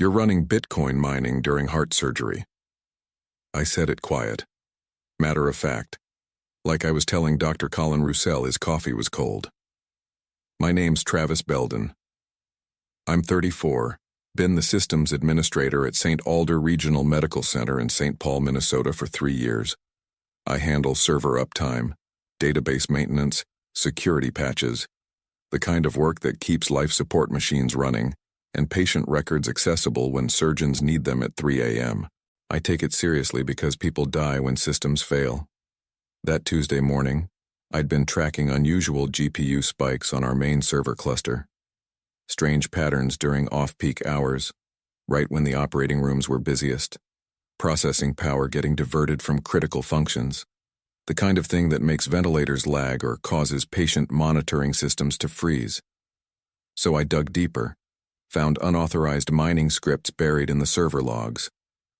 "You're running Bitcoin mining during heart surgery." I said it quiet, matter of fact, like I was telling Dr. Colin Roussel his coffee was cold. "My name's Travis Belden. I'm 34, been the systems administrator at St. Alder Regional Medical Center in St. Paul, Minnesota for 3 years. I handle server uptime, database maintenance, security patches, the kind of work that keeps life support machines running and patient records accessible when surgeons need them at 3 a.m. I take it seriously because people die when systems fail. That Tuesday morning, I'd been tracking unusual GPU spikes on our main server cluster. Strange patterns during off-peak hours, right when the operating rooms were busiest. Processing power getting diverted from critical functions. The kind of thing that makes ventilators lag or causes patient monitoring systems to freeze. So I dug deeper, found unauthorized mining scripts buried in the server logs,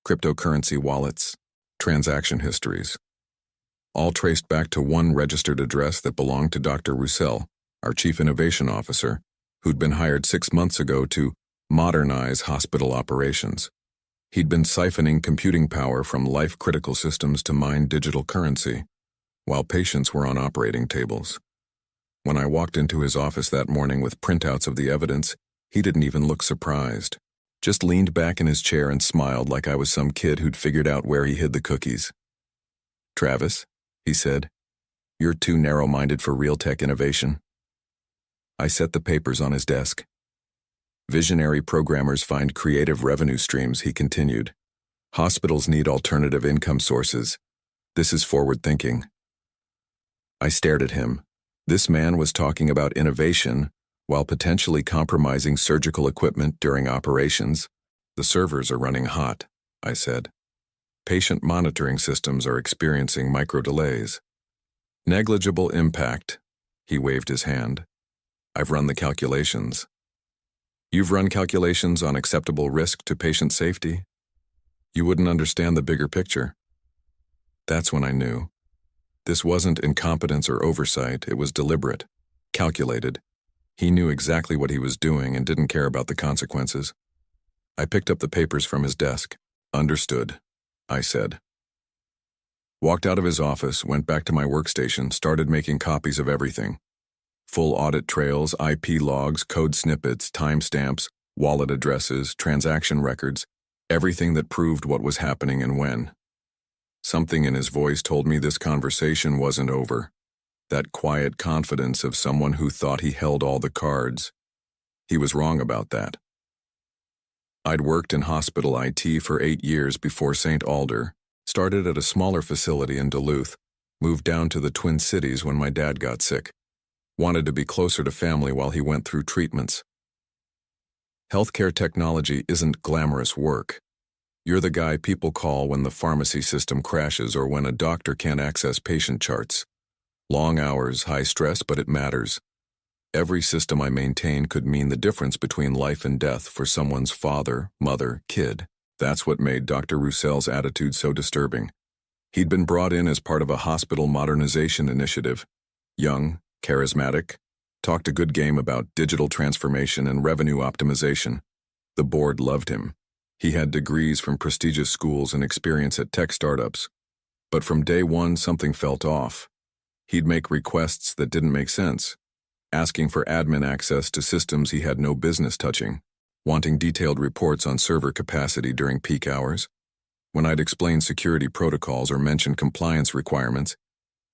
cryptocurrency wallets, transaction histories. All traced back to one registered address that belonged to Dr. Roussel, our Chief Innovation Officer, who'd been hired 6 months ago to modernize hospital operations. He'd been siphoning computing power from life-critical systems to mine digital currency, while patients were on operating tables. When I walked into his office that morning with printouts of the evidence, he didn't even look surprised. Just leaned back in his chair and smiled like I was some kid who'd figured out where he hid the cookies. "Travis," he said, "you're too narrow-minded for real tech innovation." I set the papers on his desk. "Visionary programmers find creative revenue streams," he continued. "Hospitals need alternative income sources. This is forward thinking." I stared at him. This man was talking about innovation while potentially compromising surgical equipment during operations. "The servers are running hot," I said. "Patient monitoring systems are experiencing micro delays." "Negligible impact," he waved his hand. "I've run the calculations." "You've run calculations on acceptable risk to patient safety?" "You wouldn't understand the bigger picture." That's when I knew. This wasn't incompetence or oversight, it was deliberate, calculated. He knew exactly what he was doing and didn't care about the consequences. I picked up the papers from his desk. "Understood," I said. Walked out of his office, went back to my workstation, started making copies of everything. Full audit trails, IP logs, code snippets, timestamps, wallet addresses, transaction records, everything that proved what was happening and when. Something in his voice told me this conversation wasn't over. That quiet confidence of someone who thought he held all the cards. He was wrong about that. I'd worked in hospital IT for 8 years before St. Alder, started at a smaller facility in Duluth, moved down to the Twin Cities when my dad got sick. Wanted to be closer to family while he went through treatments. Healthcare technology isn't glamorous work. You're the guy people call when the pharmacy system crashes or when a doctor can't access patient charts. Long hours, high stress, but it matters. Every system I maintain could mean the difference between life and death for someone's father, mother, kid. That's what made Dr. Roussel's attitude so disturbing. He'd been brought in as part of a hospital modernization initiative. Young, charismatic, talked a good game about digital transformation and revenue optimization. The board loved him. He had degrees from prestigious schools and experience at tech startups. But from day one, something felt off. He'd make requests that didn't make sense, asking for admin access to systems he had no business touching, wanting detailed reports on server capacity during peak hours. When I'd explain security protocols or mention compliance requirements,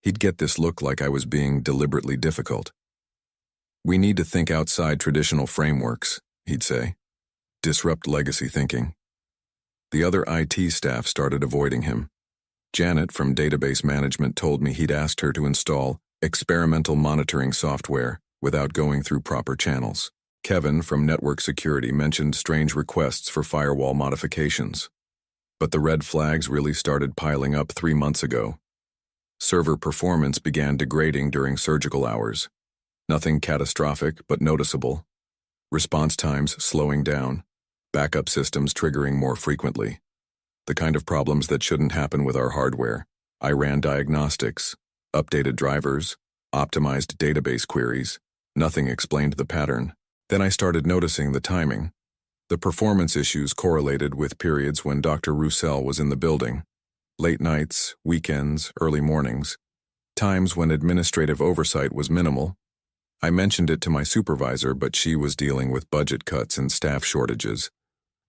he'd get this look like I was being deliberately difficult. "We need to think outside traditional frameworks," he'd say. "Disrupt legacy thinking." The other IT staff started avoiding him. Janet from database management told me he'd asked her to install experimental monitoring software without going through proper channels. Kevin from network security mentioned strange requests for firewall modifications. But the red flags really started piling up 3 months ago. Server performance began degrading during surgical hours. Nothing catastrophic, but noticeable. Response times slowing down. Backup systems triggering more frequently. The kind of problems that shouldn't happen with our hardware. I ran diagnostics, updated drivers, optimized database queries. Nothing explained the pattern. Then I started noticing the timing. The performance issues correlated with periods when Dr. Roussel was in the building. Late nights, weekends, early mornings. Times when administrative oversight was minimal. I mentioned it to my supervisor, but she was dealing with budget cuts and staff shortages.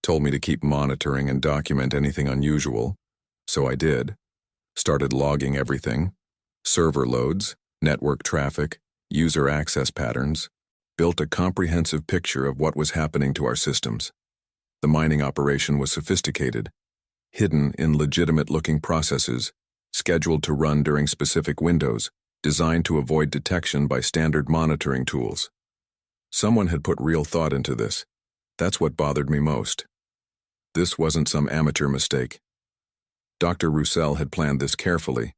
Told me to keep monitoring and document anything unusual. So I did. Started logging everything. Server loads, network traffic, user access patterns. Built a comprehensive picture of what was happening to our systems. The mining operation was sophisticated, hidden in legitimate-looking processes, scheduled to run during specific windows, designed to avoid detection by standard monitoring tools. Someone had put real thought into this. That's what bothered me most. This wasn't some amateur mistake. Dr. Roussel had planned this carefully,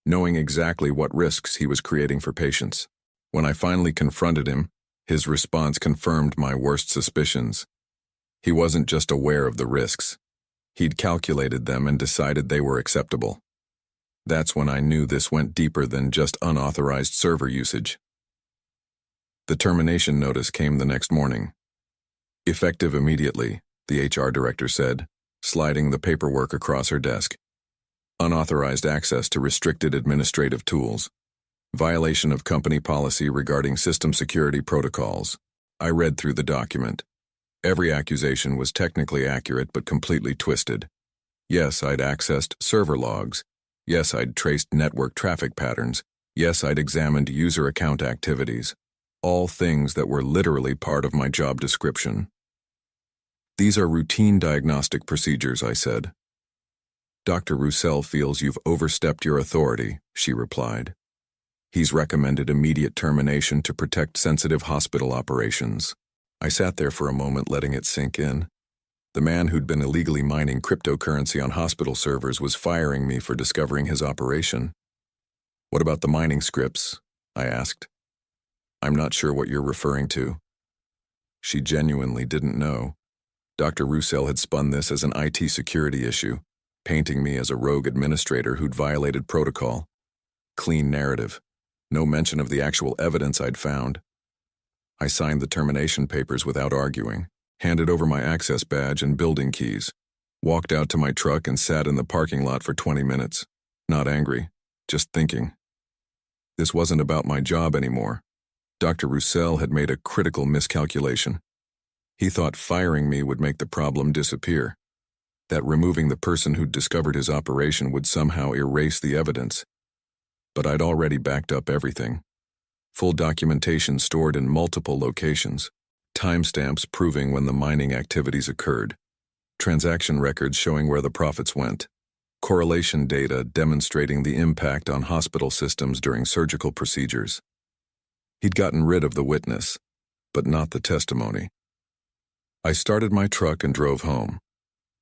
knowing exactly what risks he was creating for patients. When I finally confronted him, his response confirmed my worst suspicions. He wasn't just aware of the risks. He'd calculated them and decided they were acceptable. That's when I knew this went deeper than just unauthorized server usage. The termination notice came the next morning. Effective immediately, the HR director said, sliding the paperwork across her desk. Unauthorized access to restricted administrative tools. Violation of company policy regarding system security protocols. I read through the document. Every accusation was technically accurate but completely twisted. Yes, I'd accessed server logs. Yes, I'd traced network traffic patterns. Yes, I'd examined user account activities. All things that were literally part of my job description. These are routine diagnostic procedures, I said. Dr. Roussel feels you've overstepped your authority, she replied. He's recommended immediate termination to protect sensitive hospital operations. I sat there for a moment, letting it sink in. The man who'd been illegally mining cryptocurrency on hospital servers was firing me for discovering his operation. What about the mining scripts? I asked. I'm not sure what you're referring to. She genuinely didn't know. Dr. Roussel had spun this as an IT security issue, painting me as a rogue administrator who'd violated protocol. Clean narrative. No mention of the actual evidence I'd found. I signed the termination papers without arguing, handed over my access badge and building keys, walked out to my truck and sat in the parking lot for 20 minutes. Not angry, just thinking. This wasn't about my job anymore. Dr. Roussel had made a critical miscalculation. He thought firing me would make the problem disappear, that removing the person who'd discovered his operation would somehow erase the evidence. But I'd already backed up everything. Full documentation stored in multiple locations, timestamps proving when the mining activities occurred, transaction records showing where the profits went, correlation data demonstrating the impact on hospital systems during surgical procedures. He'd gotten rid of the witness, but not the testimony. I started my truck and drove home.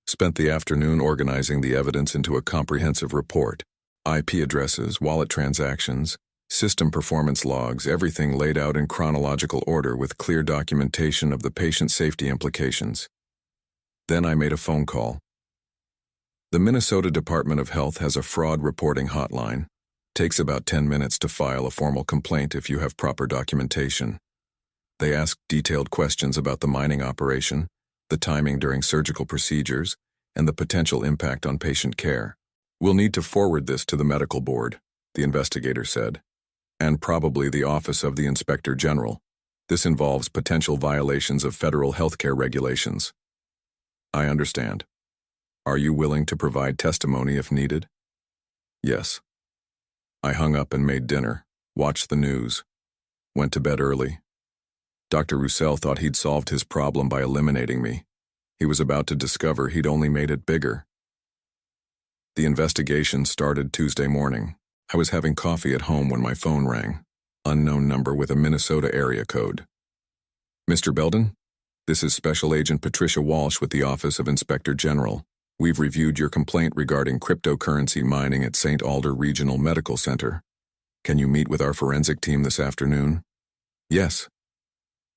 Spent the afternoon organizing the evidence into a comprehensive report. IP addresses, wallet transactions, system performance logs, everything laid out in chronological order with clear documentation of the patient safety implications. Then I made a phone call. The Minnesota Department of Health has a fraud reporting hotline. Takes about 10 minutes to file a formal complaint if you have proper documentation. They ask detailed questions about the mining operation, the timing during surgical procedures, and the potential impact on patient care. We'll need to forward this to the medical board, the investigator said, and probably the Office of the Inspector General. This involves potential violations of federal healthcare regulations. I understand. Are you willing to provide testimony if needed? Yes. I hung up and made dinner, watched the news, went to bed early. Dr. Roussel thought he'd solved his problem by eliminating me. He was about to discover he'd only made it bigger. The investigation started Tuesday morning. I was having coffee at home when my phone rang. Unknown number with a Minnesota area code. Mr. Belden? This is Special Agent Patricia Walsh with the Office of Inspector General. We've reviewed your complaint regarding cryptocurrency mining at St. Alder Regional Medical Center. Can you meet with our forensic team this afternoon? Yes.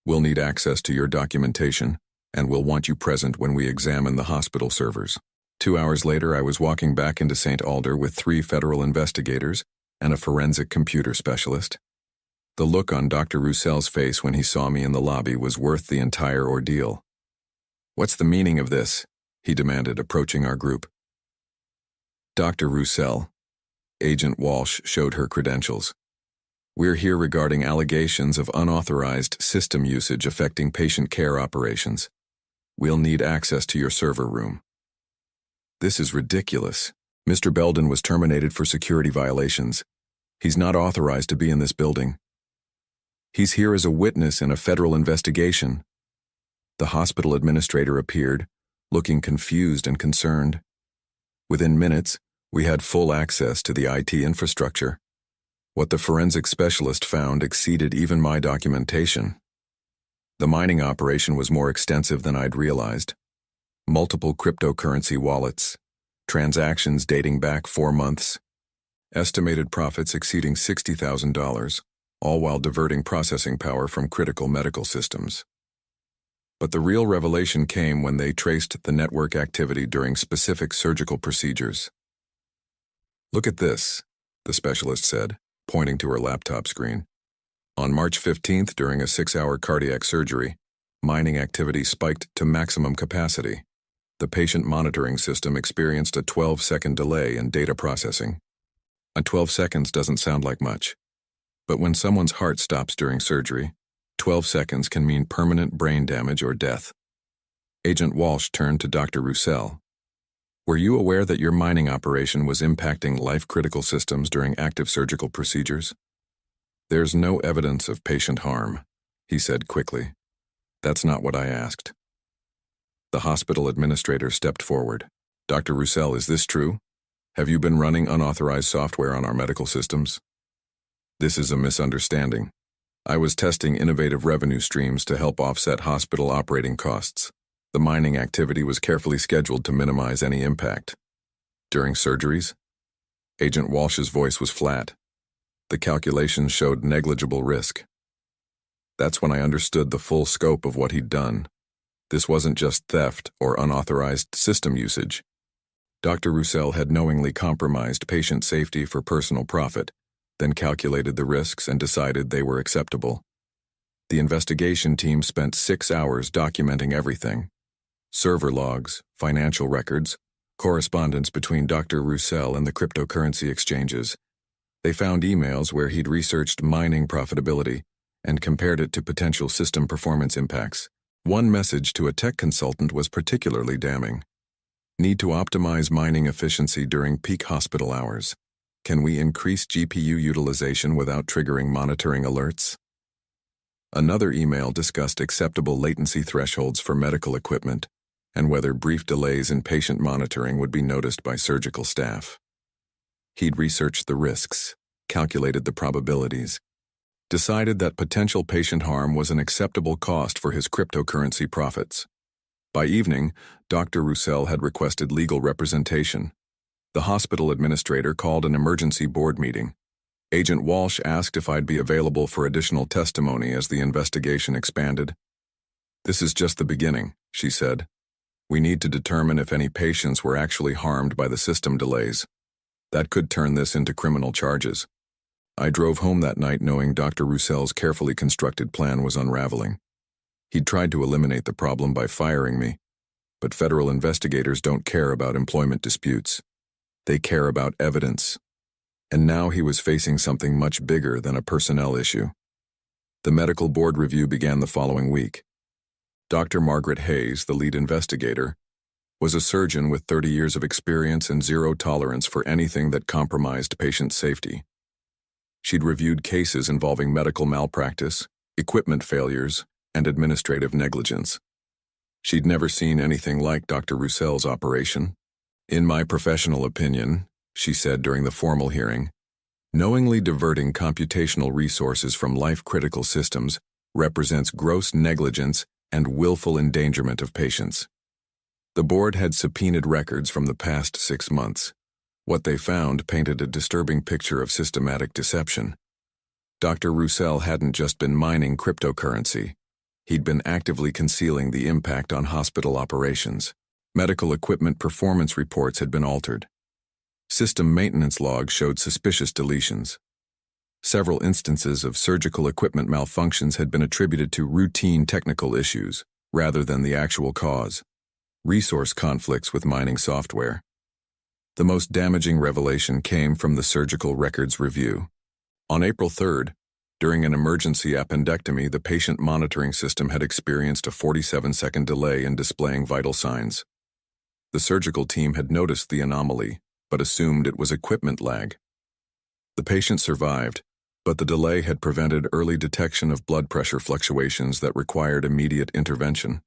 We'll need access to your documentation, and we'll want you present when we examine the hospital servers. 2 hours later, I was walking back into St. Alder with 3 federal investigators and a forensic computer specialist. The look on Dr. Roussel's face when he saw me in the lobby was worth the entire ordeal. "What's the meaning of this?" he demanded, approaching our group. "Dr. Roussel." Agent Walsh showed her credentials. "We're here regarding allegations of unauthorized system usage affecting patient care operations. We'll need access to your server room." "This is ridiculous. Mr. Belden was terminated for security violations. He's not authorized to be in this building. He's here as a witness in a federal investigation." The hospital administrator appeared, looking confused and concerned. Within minutes, we had full access to the IT infrastructure. What the forensic specialist found exceeded even my documentation. The mining operation was more extensive than I'd realized. Multiple cryptocurrency wallets, transactions dating back 4 months, estimated profits exceeding $60,000, all while diverting processing power from critical medical systems. But the real revelation came when they traced the network activity during specific surgical procedures. "Look at this," the specialist said, pointing to her laptop screen. "On March 15th, during a 6-hour cardiac surgery, mining activity spiked to maximum capacity. The patient monitoring system experienced a 12-second delay in data processing. 12 seconds doesn't sound like much, but when someone's heart stops during surgery, 12 seconds can mean permanent brain damage or death." Agent Walsh turned to Dr. Roussel. "Were you aware that your mining operation was impacting life-critical systems during active surgical procedures?" "There's no evidence of patient harm," he said quickly. "That's not what I asked." The hospital administrator stepped forward. "Dr. Roussel, is this true? Have you been running unauthorized software on our medical systems?" "This is a misunderstanding. I was testing innovative revenue streams to help offset hospital operating costs. The mining activity was carefully scheduled to minimize any impact." "During surgeries?" Agent Walsh's voice was flat. The calculations showed negligible risk. That's when I understood the full scope of what he'd done. This wasn't just theft or unauthorized system usage. Dr. Roussel had knowingly compromised patient safety for personal profit, then calculated the risks and decided they were acceptable. The investigation team spent 6 hours documenting everything: server logs, financial records, correspondence between Dr. Roussel and the cryptocurrency exchanges. They found emails where he'd researched mining profitability and compared it to potential system performance impacts. One message to a tech consultant was particularly damning: "Need to optimize mining efficiency during peak hospital hours. Can we increase GPU utilization without triggering monitoring alerts?" Another email discussed acceptable latency thresholds for medical equipment and whether brief delays in patient monitoring would be noticed by surgical staff. He'd researched the risks, calculated the probabilities, decided that potential patient harm was an acceptable cost for his cryptocurrency profits. By evening, Dr. Roussel had requested legal representation. The hospital administrator called an emergency board meeting. Agent Walsh asked if I'd be available for additional testimony as the investigation expanded. "This is just the beginning," she said. "We need to determine if any patients were actually harmed by the system delays. That could turn this into criminal charges." I drove home that night knowing Dr. Roussel's carefully constructed plan was unraveling. He'd tried to eliminate the problem by firing me, but federal investigators don't care about employment disputes. They care about evidence. And now he was facing something much bigger than a personnel issue. The medical board review began the following week. Dr. Margaret Hayes, the lead investigator, was a surgeon with 30 years of experience and zero tolerance for anything that compromised patient safety. She'd reviewed cases involving medical malpractice, equipment failures, and administrative negligence. She'd never seen anything like Dr. Roussel's operation. "In my professional opinion," she said during the formal hearing, "knowingly diverting computational resources from life-critical systems represents gross negligence and willful endangerment of patients." The board had subpoenaed records from the past 6 months. What they found painted a disturbing picture of systematic deception. Dr. Roussel hadn't just been mining cryptocurrency. He'd been actively concealing the impact on hospital operations. Medical equipment performance reports had been altered. System maintenance logs showed suspicious deletions. Several instances of surgical equipment malfunctions had been attributed to routine technical issues, rather than the actual cause. Resource conflicts with mining software. The most damaging revelation came from the surgical records review. On April 3rd, during an emergency appendectomy, the patient monitoring system had experienced a 47-second delay in displaying vital signs. The surgical team had noticed the anomaly, but assumed it was equipment lag. The patient survived, but the delay had prevented early detection of blood pressure fluctuations that required immediate intervention.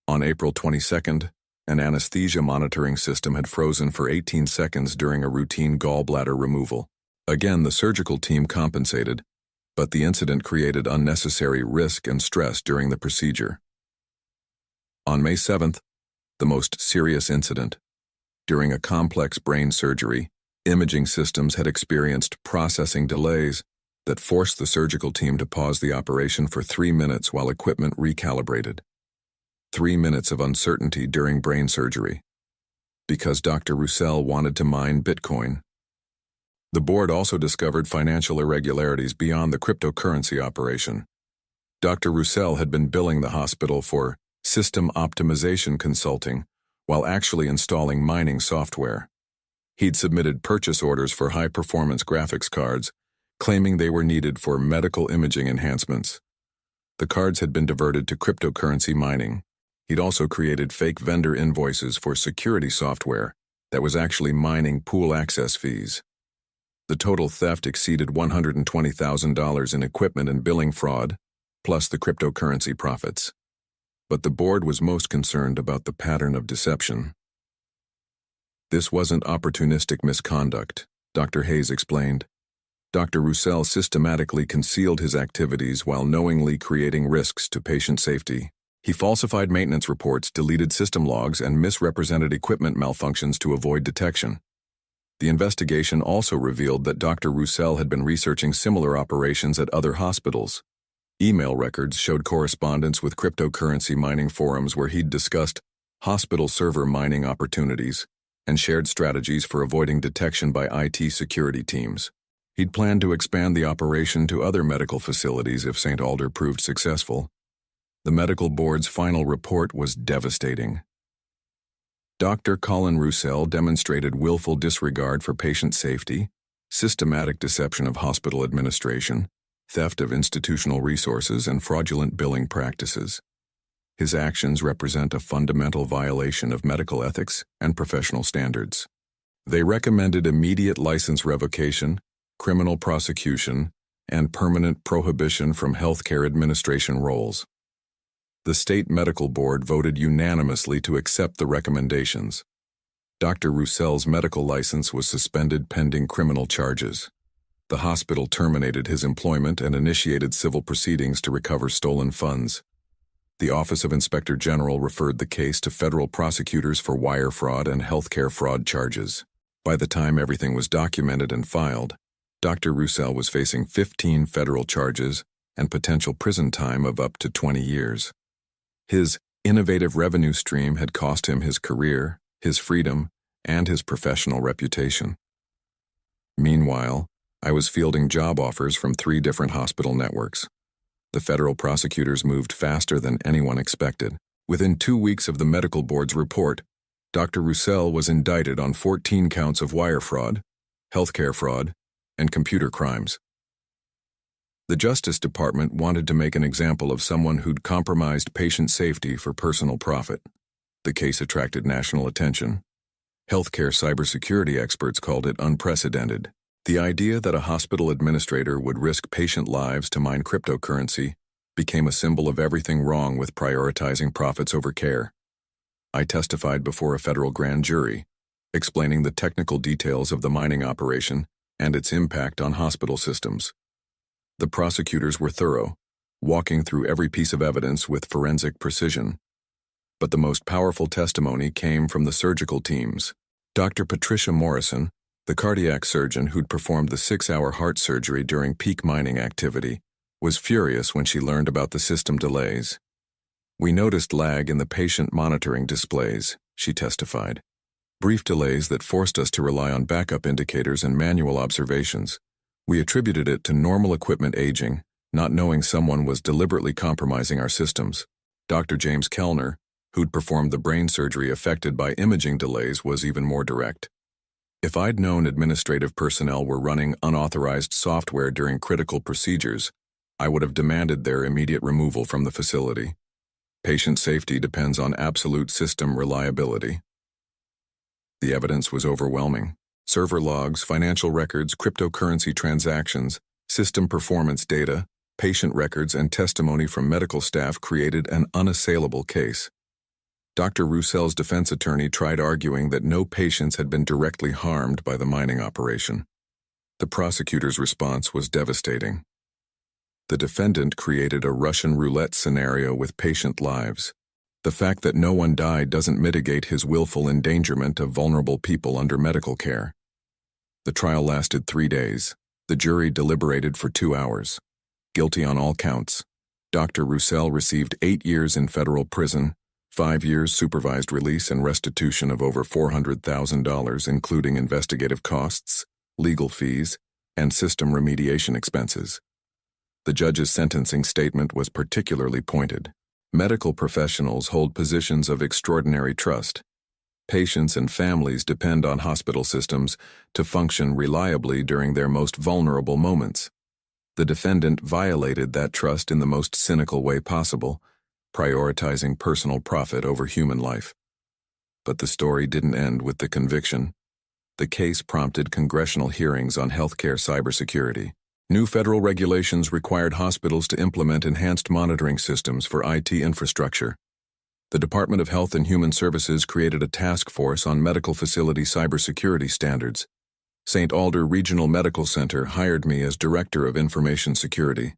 On April 22nd, an anesthesia monitoring system had frozen for 18 seconds during a routine gallbladder removal. Again, the surgical team compensated, but the incident created unnecessary risk and stress during the procedure. On May 7th, the most serious incident. During a complex brain surgery, imaging systems had experienced processing delays that forced the surgical team to pause the operation for 3 minutes while equipment recalibrated. 3 minutes of uncertainty during brain surgery. Because Dr. Roussel wanted to mine Bitcoin. The board also discovered financial irregularities beyond the cryptocurrency operation. Dr. Roussel had been billing the hospital for system optimization consulting while actually installing mining software. He'd submitted purchase orders for high-performance graphics cards, claiming they were needed for medical imaging enhancements. The cards had been diverted to cryptocurrency mining. He'd also created fake vendor invoices for security software that was actually mining pool access fees. The total theft exceeded $120,000 in equipment and billing fraud, plus the cryptocurrency profits. But the board was most concerned about the pattern of deception. This wasn't opportunistic misconduct, Dr. Hayes explained. Dr. Roussel systematically concealed his activities while knowingly creating risks to patient safety. He falsified maintenance reports, deleted system logs, and misrepresented equipment malfunctions to avoid detection. The investigation also revealed that Dr. Roussel had been researching similar operations at other hospitals. Email records showed correspondence with cryptocurrency mining forums where he'd discussed hospital server mining opportunities and shared strategies for avoiding detection by IT security teams. He'd planned to expand the operation to other medical facilities if St. Alder proved successful. The medical board's final report was devastating. Dr. Colin Roussel demonstrated willful disregard for patient safety, systematic deception of hospital administration, theft of institutional resources, and fraudulent billing practices. His actions represent a fundamental violation of medical ethics and professional standards. They recommended immediate license revocation, criminal prosecution, and permanent prohibition from healthcare administration roles. The State Medical Board voted unanimously to accept the recommendations. Dr. Roussel's medical license was suspended pending criminal charges. The hospital terminated his employment and initiated civil proceedings to recover stolen funds. The Office of Inspector General referred the case to federal prosecutors for wire fraud and healthcare fraud charges. By the time everything was documented and filed, Dr. Roussel was facing 15 federal charges and potential prison time of up to 20 years. His innovative revenue stream had cost him his career, his freedom, and his professional reputation. Meanwhile, I was fielding job offers from 3 different hospital networks. The federal prosecutors moved faster than anyone expected. Within 2 weeks of the medical board's report, Dr. Roussel was indicted on 14 counts of wire fraud, healthcare fraud, and computer crimes. The Justice Department wanted to make an example of someone who'd compromised patient safety for personal profit. The case attracted national attention. Healthcare cybersecurity experts called it unprecedented. The idea that a hospital administrator would risk patient lives to mine cryptocurrency became a symbol of everything wrong with prioritizing profits over care. I testified before a federal grand jury, explaining the technical details of the mining operation and its impact on hospital systems. The prosecutors were thorough, walking through every piece of evidence with forensic precision. But the most powerful testimony came from the surgical teams. Dr. Patricia Morrison, the cardiac surgeon who'd performed the 6-hour heart surgery during peak mining activity, was furious when she learned about the system delays. "We noticed lag in the patient monitoring displays," she testified. "Brief delays that forced us to rely on backup indicators and manual observations. We attributed it to normal equipment aging, not knowing someone was deliberately compromising our systems." Dr. James Kellner, who'd performed the brain surgery affected by imaging delays, was even more direct. If I'd known administrative personnel were running unauthorized software during critical procedures, I would have demanded their immediate removal from the facility. Patient safety depends on absolute system reliability. The evidence was overwhelming. Server logs, financial records, cryptocurrency transactions, system performance data, patient records, and testimony from medical staff created an unassailable case. Dr. Roussel's defense attorney tried arguing that no patients had been directly harmed by the mining operation. The prosecutor's response was devastating. The defendant created a Russian roulette scenario with patient lives. The fact that no one died doesn't mitigate his willful endangerment of vulnerable people under medical care. The trial lasted 3 days. The jury deliberated for 2 hours. Guilty on all counts. Dr. Roussel received 8 years in federal prison, 5 years supervised release, and restitution of over $400,000, including investigative costs, legal fees, and system remediation expenses. The judge's sentencing statement was particularly pointed. Medical professionals hold positions of extraordinary trust. Patients and families depend on hospital systems to function reliably during their most vulnerable moments. The defendant violated that trust in the most cynical way possible, prioritizing personal profit over human life. But the story didn't end with the conviction. The case prompted congressional hearings on healthcare cybersecurity. New federal regulations required hospitals to implement enhanced monitoring systems for IT infrastructure. The Department of Health and Human Services created a task force on medical facility cybersecurity standards. St. Alder Regional Medical Center hired me as Director of Information Security,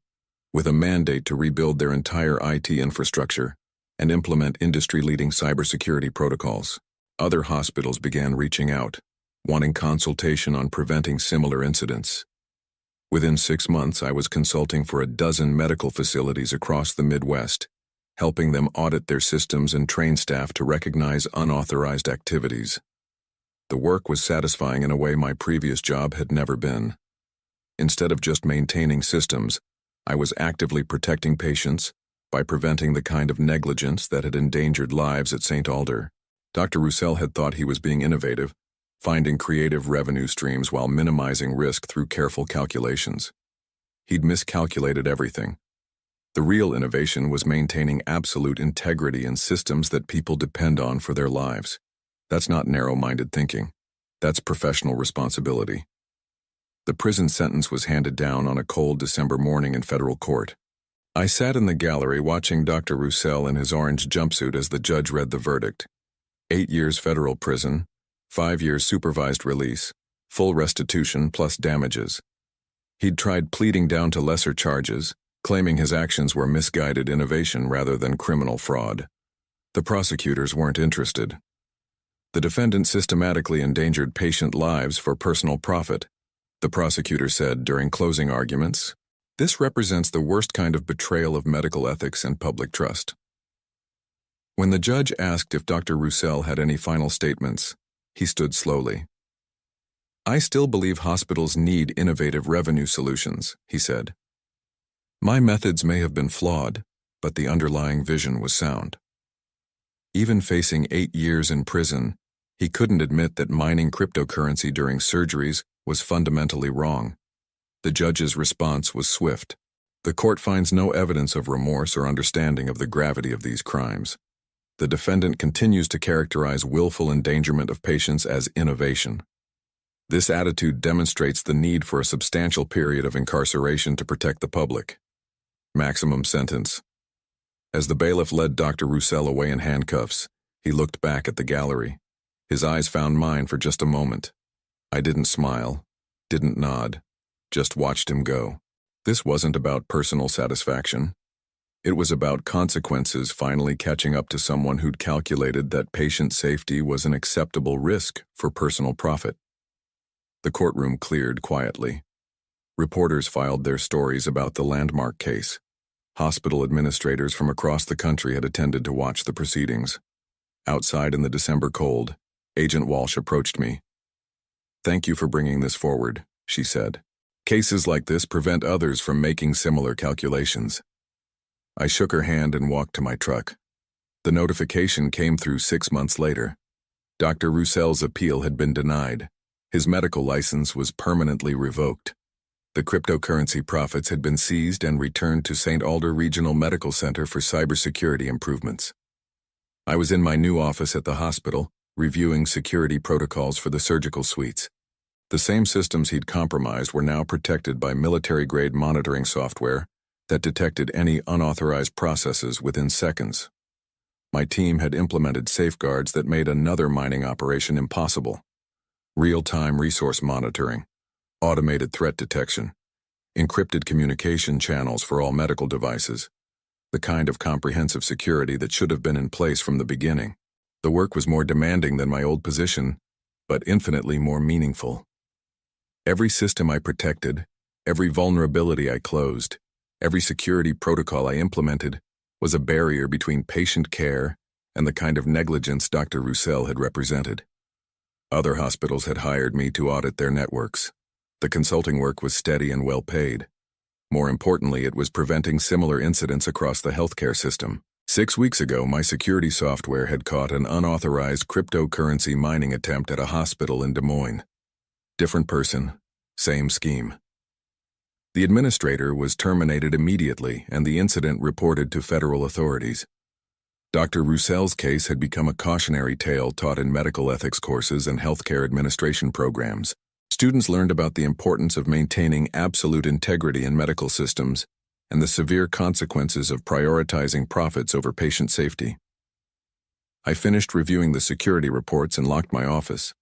with a mandate to rebuild their entire IT infrastructure and implement industry-leading cybersecurity protocols. Other hospitals began reaching out, wanting consultation on preventing similar incidents. Within 6 months, I was consulting for a dozen medical facilities across the Midwest, helping them audit their systems and train staff to recognize unauthorized activities. The work was satisfying in a way my previous job had never been. Instead of just maintaining systems, I was actively protecting patients by preventing the kind of negligence that had endangered lives at St. Alder. Dr. Roussel had thought he was being innovative, finding creative revenue streams while minimizing risk through careful calculations. He'd miscalculated everything. The real innovation was maintaining absolute integrity in systems that people depend on for their lives. That's not narrow-minded thinking. That's professional responsibility. The prison sentence was handed down on a cold December morning in federal court. I sat in the gallery watching Dr. Roussel in his orange jumpsuit as the judge read the verdict. 8 years federal prison, 5 years supervised release, full restitution plus damages. He'd tried pleading down to lesser charges, claiming his actions were misguided innovation rather than criminal fraud. The prosecutors weren't interested. The defendant systematically endangered patient lives for personal profit. The prosecutor said during closing arguments, "This represents the worst kind of betrayal of medical ethics and public trust." When the judge asked if Dr. Roussel had any final statements, he stood slowly. "I still believe hospitals need innovative revenue solutions," he said. "My methods may have been flawed, but the underlying vision was sound." Even facing 8 years in prison, he couldn't admit that mining cryptocurrency during surgeries was fundamentally wrong. The judge's response was swift. The court finds no evidence of remorse or understanding of the gravity of these crimes. The defendant continues to characterize willful endangerment of patients as innovation. This attitude demonstrates the need for a substantial period of incarceration to protect the public. Maximum sentence. As the bailiff led Dr. Roussel away in handcuffs, he looked back at the gallery. His eyes found mine for just a moment. I didn't smile, didn't nod, just watched him go. This wasn't about personal satisfaction. It was about consequences finally catching up to someone who'd calculated that patient safety was an acceptable risk for personal profit. The courtroom cleared quietly. Reporters filed their stories about the landmark case. Hospital administrators from across the country had attended to watch the proceedings. Outside in the December cold, Agent Walsh approached me. "Thank you for bringing this forward," she said. "Cases like this prevent others from making similar calculations." I shook her hand and walked to my truck. The notification came through 6 months later. Dr. Roussel's appeal had been denied. His medical license was permanently revoked. The cryptocurrency profits had been seized and returned to St. Alder Regional Medical Center for cybersecurity improvements. I was in my new office at the hospital, reviewing security protocols for the surgical suites. The same systems he'd compromised were now protected by military-grade monitoring software that detected any unauthorized processes within seconds. My team had implemented safeguards that made another mining operation impossible. Real-time resource monitoring, automated threat detection, encrypted communication channels for all medical devices, the kind of comprehensive security that should have been in place from the beginning. The work was more demanding than my old position, but infinitely more meaningful. Every system I protected, every vulnerability I closed, every security protocol I implemented was a barrier between patient care and the kind of negligence Dr. Roussel had represented. Other hospitals had hired me to audit their networks. The consulting work was steady and well paid. More importantly, it was preventing similar incidents across the healthcare system. 6 weeks ago, my security software had caught an unauthorized cryptocurrency mining attempt at a hospital in Des Moines. Different person, same scheme. The administrator was terminated immediately, and the incident reported to federal authorities. Dr. Roussel's case had become a cautionary tale taught in medical ethics courses and healthcare administration programs. Students learned about the importance of maintaining absolute integrity in medical systems and the severe consequences of prioritizing profits over patient safety. I finished reviewing the security reports and locked my office.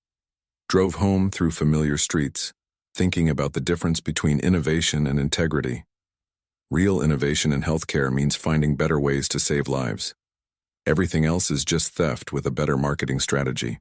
Drove home through familiar streets, thinking about the difference between innovation and integrity. Real innovation in healthcare means finding better ways to save lives. Everything else is just theft with a better marketing strategy.